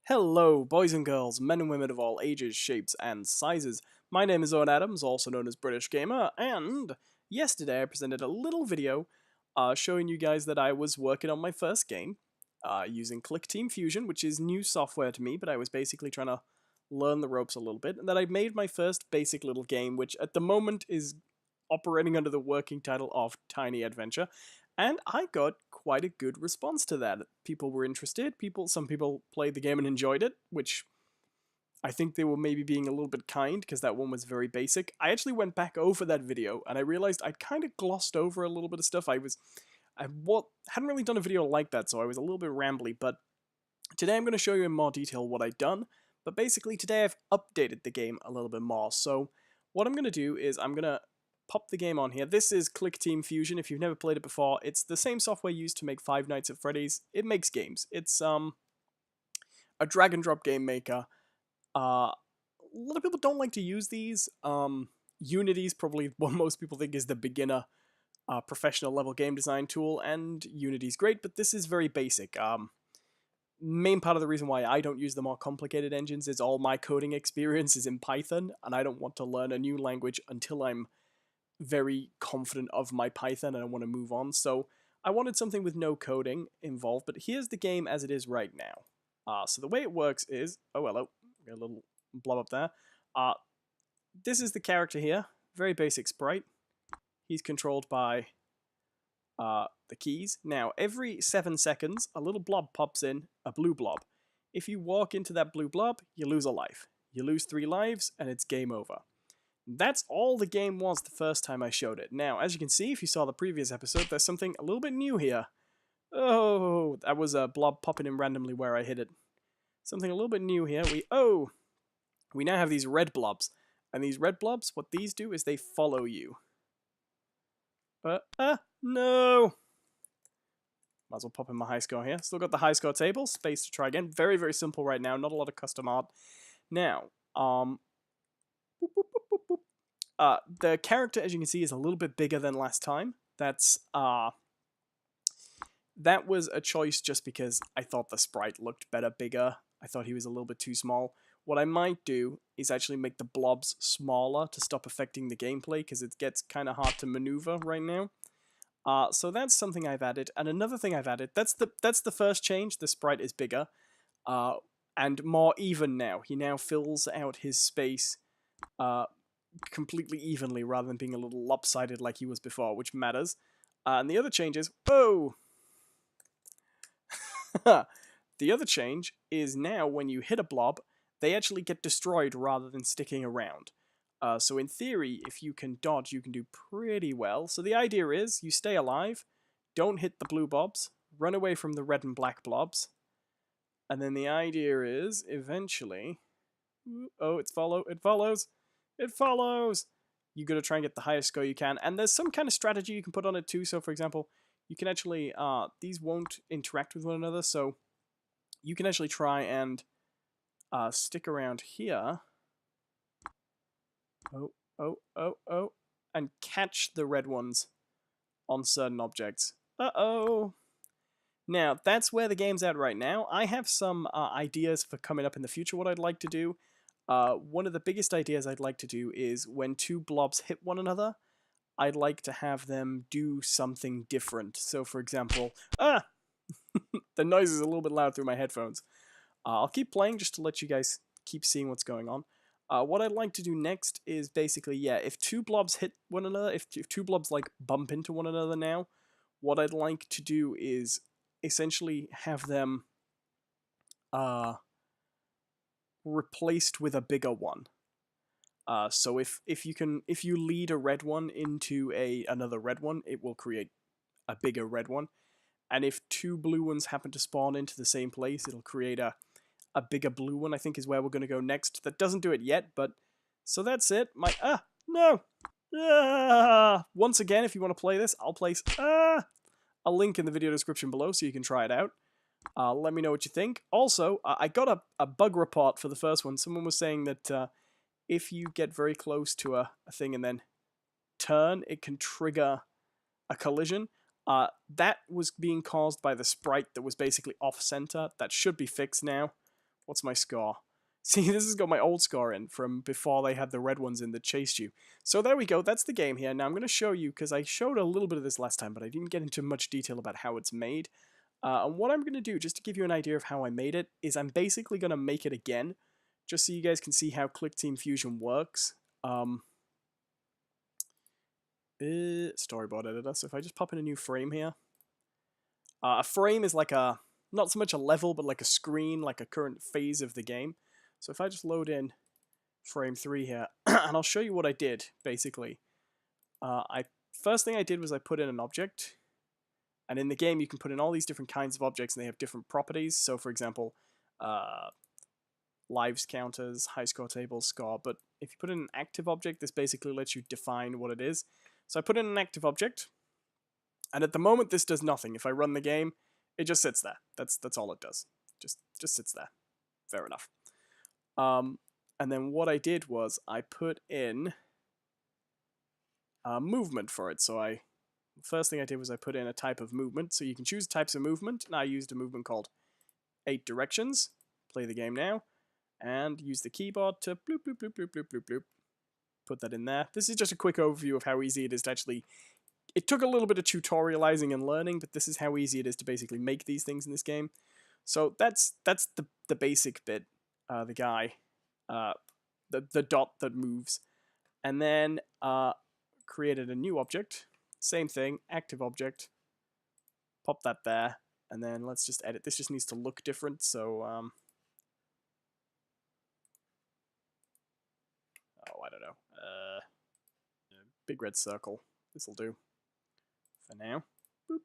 Hello, boys and girls, men and women of all ages, shapes, and sizes. My name is Owen Adams, also known as British Gamer, and yesterday I presented a little video showing you guys that I was working on my first game using Clickteam Fusion, which is new software to me, but I was basically trying to learn the ropes a little bit, and that I made my first basic little game, which at the moment is operating under the working title of Tiny Adventure, and I got quite a good response to that. People were interested. Some people played the game and enjoyed it, which I think they were maybe being a little bit kind because that one was very basic. I actually went back over that video and I realized I'd kind of glossed over a little bit of stuff. Hadn't really done a video like that, so I was a little bit rambly. But today I'm going to show you in more detail what I'd done. But basically today I've updated the game a little bit more. So what I'm going to do is I'm going to pop the game on here. This is Clickteam Fusion. If you've never played it before, it's the same software used to make Five Nights at Freddy's. It makes games. It's a drag and drop game maker. A lot of people don't like to use these. Unity's probably what most people think is the beginner professional level game design tool, and Unity's great, but this is very basic. Main part of the reason why I don't use the more complicated engines is all my coding experience is in Python, and I don't want to learn a new language until I'm very confident of my Python and I want to move on. So I wanted something with no coding involved, but here's the game as it is right now. So the way it works is, oh hello, got a little blob up there. This is the character here, very basic sprite. He's controlled by the keys. Now every 7 seconds a little blob pops in, a blue blob. If you walk into that blue blob, you lose a life. You lose 3 lives and it's game over. That's all the game was the first time I showed it. Now, as you can see, if you saw the previous episode, there's something a little bit new here. Oh, that was a blob popping in randomly where I hit it. Something a little bit new here. We now have these red blobs. And these red blobs, what these do is they follow you. No! Might as well pop in my high score here. Still got the high score table. Space to try again. Very, very simple right now. Not a lot of custom art. Now, the character, as you can see, is a little bit bigger than last time. That was a choice just because I thought the sprite looked better, bigger. I thought he was a little bit too small. What I might do is actually make the blobs smaller to stop affecting the gameplay, because it gets kind of hard to maneuver right now. So that's something I've added. And another thing I've added, that's the first change. The sprite is bigger and more even now. He now fills out his space completely evenly rather than being a little lopsided like he was before, which matters. And the other change is, whoa! The other change is now when you hit a blob, they actually get destroyed rather than sticking around. So in theory, if you can dodge, you can do pretty well. So the idea is, you stay alive, don't hit the blue blobs, run away from the red and black blobs, and then the idea is, eventually... Oh, it follows! It follows! You gotta try and get the highest score you can, and there's some kind of strategy you can put on it too. So for example, you can actually, these won't interact with one another, so you can actually try and stick around here. Oh, and catch the red ones on certain objects. Uh-oh! Now, that's where the game's at right now. I have some ideas for coming up in the future, what I'd like to do. One of the biggest ideas I'd like to do is when 2 blobs hit one another, I'd like to have them do something different. So, for example... The noise is a little bit loud through my headphones. I'll keep playing just to let you guys keep seeing what's going on. What I'd like to do next is basically, yeah, if 2 blobs hit one another, if 2 blobs, like, bump into one another now, what I'd like to do is essentially have them replaced with a bigger one. So if you lead a red one into another red one, it will create a bigger red one. And if 2 blue ones happen to spawn into the same place, it'll create a bigger blue one, I think is where we're going to go next. That doesn't do it yet, but... So that's it. No! Once again, if you want to play this, I'll place a link in the video description below so you can try it out. Let me know what you think. Also, I got a bug report for the first one. Someone was saying that if you get very close to a thing and then turn, it can trigger a collision. That was being caused by the sprite that was basically off-center. That should be fixed now. What's my score? See, this has got my old score in from before they had the red ones in that chased you. So there we go, that's the game here. Now I'm going to show you, because I showed a little bit of this last time, but I didn't get into much detail about how it's made. And what I'm going to do, just to give you an idea of how I made it, is I'm basically going to make it again, just so you guys can see how Clickteam Fusion works. Storyboard editor, so if I just pop in a new frame here. A frame is like a, not so much a level, but like a screen, like a current phase of the game. So if I just load in frame 3 here, and I'll show you what I did, basically. First thing I did was I put in an object, and in the game you can put in all these different kinds of objects and they have different properties. So for example, lives counters, high score table, score, but if you put in an active object, this basically lets you define what it is. So I put in an active object, and at the moment this does nothing. If I run the game, it just sits there. That's all it does. Just sits there. Fair enough. And then what I did was I put in movement for it. So first thing I did was I put in a type of movement. So you can choose types of movement, and I used a movement called 8 directions. Play the game now, and use the keyboard to bloop, bloop, bloop, bloop, bloop, bloop, bloop. Put that in there. This is just a quick overview of how easy it is to actually... It took a little bit of tutorializing and learning, but this is how easy it is to basically make these things in this game. So that's the basic bit, the guy, the dot that moves. And then created a new object, same thing, active object, pop that there, and then let's just edit. This just needs to look different, so oh, I don't know, big red circle, this'll do for now. Boop.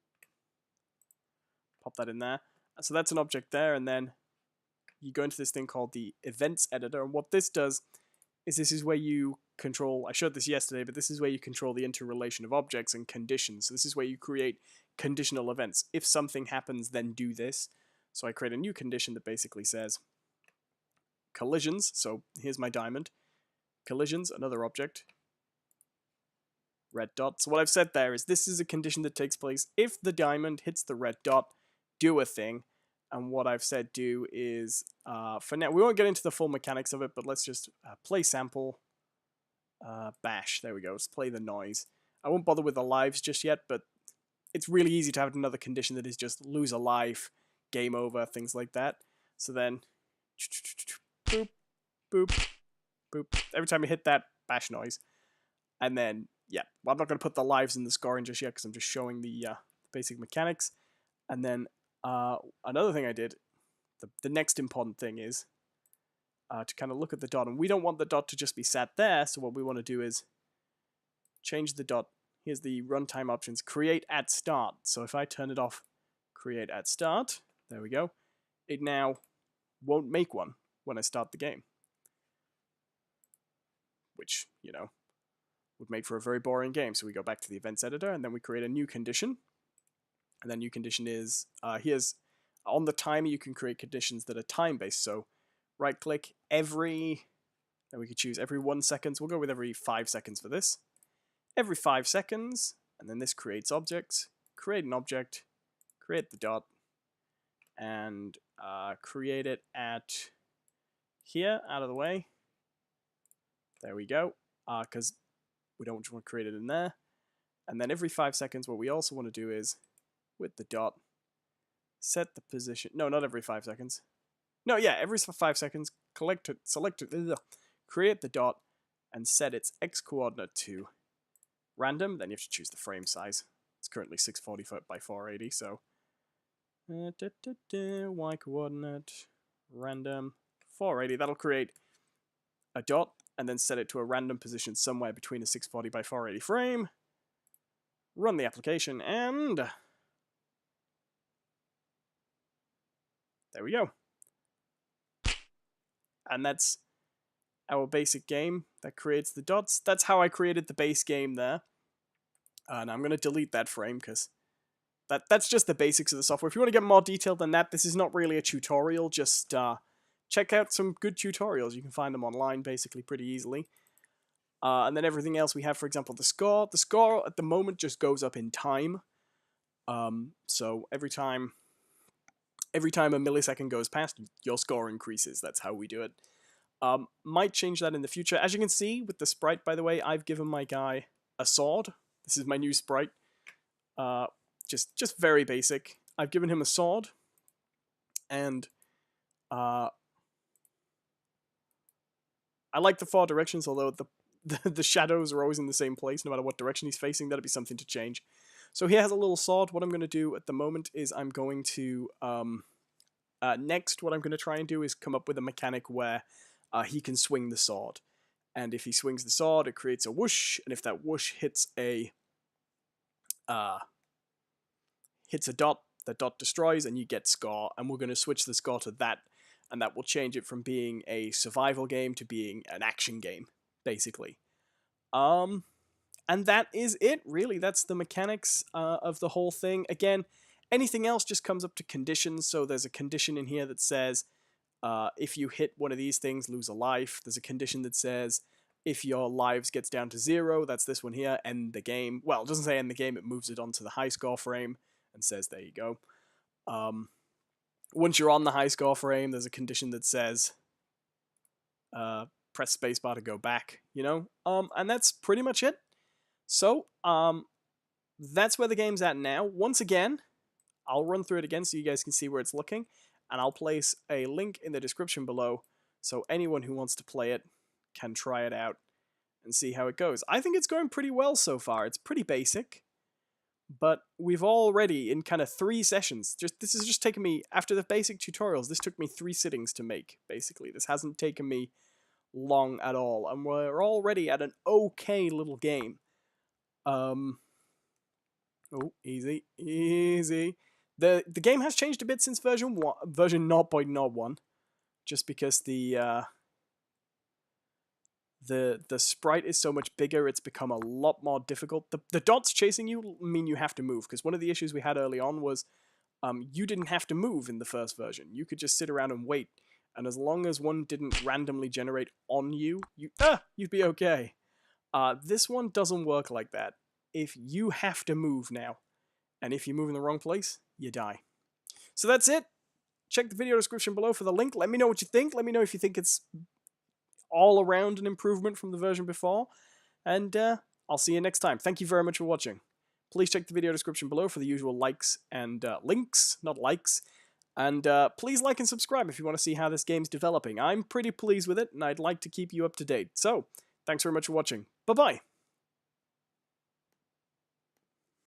Pop that in there. So that's an object there, and then you go into this thing called the events editor, and what this does is this is where you control, I showed this yesterday, but this is where you control the interrelation of objects and conditions. So this is where you create conditional events. If something happens, then do this. So I create a new condition that basically says collisions, so here's my diamond, collisions, another object, red dot. So what I've said there is this is a condition that takes place if the diamond hits the red dot, do a thing. And what I've said do is, for now, we won't get into the full mechanics of it, but let's just play sample, bash, there we go, let's play the noise. I won't bother with the lives just yet, but it's really easy to have another condition that is just lose a life, game over, things like that. So then, boop, boop, boop, every time you hit that, bash noise. And then, yeah, well, I'm not going to put the lives in the scoring just yet because I'm just showing the basic mechanics. And then another thing I did, the next important thing is to kind of look at the dot. And we don't want the dot to just be sat there, so what we want to do is change the dot. Here's the runtime options, create at start. So if I turn it off, create at start, there we go, it now won't make one when I start the game. Which, you know, would make for a very boring game. So we go back to the events editor, and then we create a new condition. And then new condition is, here's, on the timer you can create conditions that are time-based. So right click every, then we could choose every 1 second. So we'll go with every 5 seconds for this. Every 5 seconds, and then this creates objects. Create an object, create the dot, and create it at here, out of the way. There we go, because we don't want to create it in there. And then every 5 seconds, what we also want to do is, with the dot, set the position. No, not every 5 seconds. No, yeah, every 5 seconds, select it, create the dot, and set its x coordinate to random. Then you have to choose the frame size. It's currently 640 by 480, so y coordinate random 480. That'll create a dot, and then set it to a random position somewhere between a 640 by 480 frame. Run the application, and there we go. And that's our basic game that creates the dots. That's how I created the base game there. And I'm going to delete that frame because that's just the basics of the software. If you want to get more detailed than that, this is not really a tutorial. Just check out some good tutorials. You can find them online basically pretty easily. And then everything else we have, for example, the score. The score at the moment just goes up in time. So every time every time a millisecond goes past, your score increases. That's how we do it. Might change that in the future. As you can see with the sprite, by the way, I've given my guy a sword. This is my new sprite. Just very basic. I've given him a sword, and I like the 4 directions, although the shadows are always in the same place, no matter what direction he's facing. That'd be something to change. So he has a little sword. What I'm going to do at the moment is I'm going to... next, what I'm going to try and do is come up with a mechanic where he can swing the sword. And if he swings the sword, it creates a whoosh, and if that whoosh hits a dot, the dot destroys, and you get score. And we're going to switch the score to that, and that will change it from being a survival game to being an action game, basically. And that is it, really. That's the mechanics of the whole thing. Again, anything else just comes up to conditions. So there's a condition in here that says, if you hit one of these things, lose a life. There's a condition that says, if your lives gets down to 0, that's this one here, end the game. Well, it doesn't say end the game, it moves it onto the high score frame and says, there you go. Once you're on the high score frame, there's a condition that says, press spacebar to go back, you know? And that's pretty much it. So, that's where the game's at now. Once again, I'll run through it again so you guys can see where it's looking, and I'll place a link in the description below so anyone who wants to play it can try it out and see how it goes. I think it's going pretty well so far. It's pretty basic, but we've already, in kind of 3 sessions, this has just taken me, after the basic tutorials, this took me 3 sittings to make, basically. This hasn't taken me long at all, and we're already at an okay little game. Oh, easy, easy. The game has changed a bit since version 0.01, just because the sprite is so much bigger. It's become a lot more difficult. The dots chasing you mean you have to move, because one of the issues we had early on was you didn't have to move in the first version. You could just sit around and wait, and as long as one didn't randomly generate on you, you'd be okay. This one doesn't work like that. If you have to move now, and if you move in the wrong place, you die. So that's it. Check the video description below for the link. Let me know what you think. Let me know if you think it's all around an improvement from the version before. And I'll see you next time. Thank you very much for watching. Please check the video description below for the usual likes and links, not likes. And please like and subscribe if you want to see how this game's developing. I'm pretty pleased with it, and I'd like to keep you up to date. So, thanks very much for watching. Bye-bye.